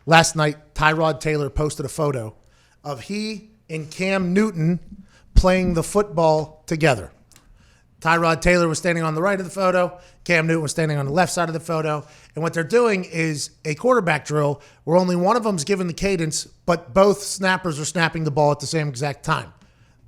Last night, Tyrod Taylor posted a photo of he and Cam Newton playing the football together. Tyrod Taylor was standing on the right of the photo. Cam Newton was standing on the left side of the photo. And what they're doing is a quarterback drill where only one of them's given the cadence, but both snappers are snapping the ball at the same exact time.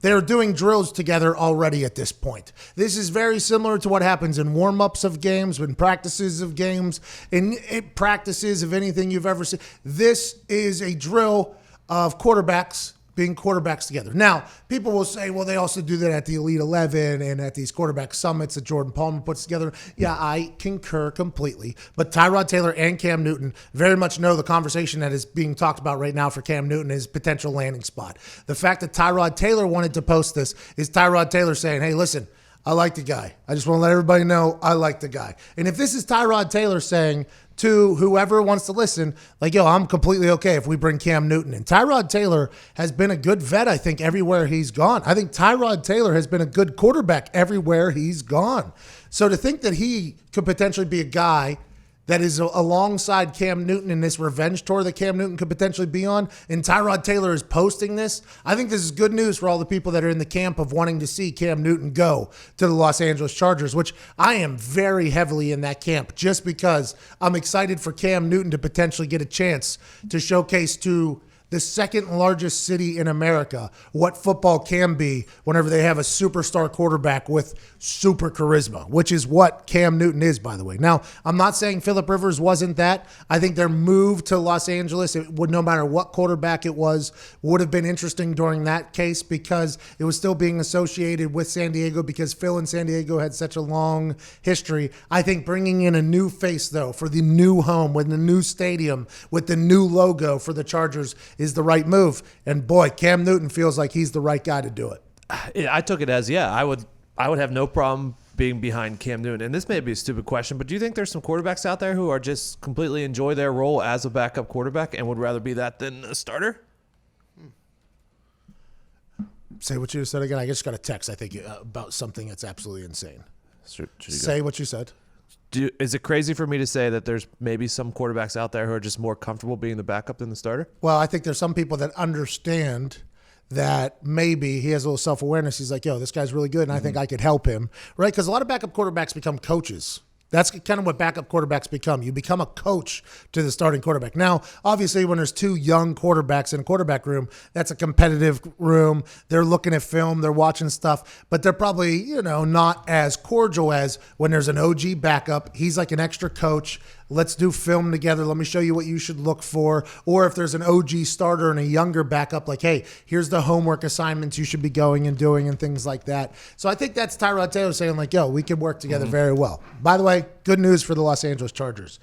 They're doing drills together already at this point. This is very similar to what happens in warm-ups of games, in practices of games, in practices of anything you've ever seen. This is a drill of quarterbacks being quarterbacks together. Now, people will say, well, they also do that at the Elite 11 and at these quarterback summits that Jordan Palmer puts together. Yeah, I concur completely. But Tyrod Taylor and Cam Newton very much know the conversation that is being talked about right now for Cam Newton is potential landing spot. The fact that Tyrod Taylor wanted to post this is Tyrod Taylor saying, hey, listen, I like the guy. I just want to let everybody know I like the guy. And if this is Tyrod Taylor saying to whoever wants to listen, like, yo, I'm completely okay if we bring Cam Newton in. Tyrod Taylor has been a good vet, I think, everywhere he's gone. I think Tyrod Taylor has been a good quarterback everywhere he's gone. So to think that he could potentially be a guy that is alongside Cam Newton in this revenge tour that Cam Newton could potentially be on, and Tyrod Taylor is posting this, I think this is good news for all the people that are in the camp of wanting to see Cam Newton go to the Los Angeles Chargers, which I am very heavily in that camp just because I'm excited for Cam Newton to potentially get a chance to showcase to the second largest city in America what football can be whenever they have a superstar quarterback with super charisma, which is what Cam Newton is, by the way. Now, I'm not saying Phillip Rivers wasn't that. I think their move to Los Angeles, it would, no matter what quarterback it was, would have been interesting during that case because it was still being associated with San Diego because Phil and San Diego had such a long history. I think bringing in a new face, though, for the new home with the new stadium, with the new logo for the Chargers is the right move. And boy, Cam Newton feels like he's the right guy to do it. I took it as, I would have no problem being behind Cam Newton. And this may be a stupid question, but do you think there's some quarterbacks out there who are just completely enjoy their role as a backup quarterback and would rather be that than a starter? Say what you said again. I just got a text, I think, about something that's absolutely insane. Say what you said. Is it crazy for me to say that there's maybe some quarterbacks out there who are just more comfortable being the backup than the starter? Well, I think there's some people that understand that maybe he has a little self-awareness. He's like, yo, this guy's really good, and I think I could help him, right? Because a lot of backup quarterbacks become coaches. That's kind of what backup quarterbacks become. You become a coach to the starting quarterback. Now, obviously, when there's two young quarterbacks in a quarterback room, that's a competitive room. They're looking at film, they're watching stuff, but they're probably, not as cordial as when there's an OG backup. He's like an extra coach. Let's do film together. Let me show you what you should look for. Or if there's an OG starter and a younger backup, like, hey, here's the homework assignments you should be going and doing and things like that. So I think that's Tyrod Taylor saying, like, yo, we can work together very well. By the way, good news for the Los Angeles Chargers.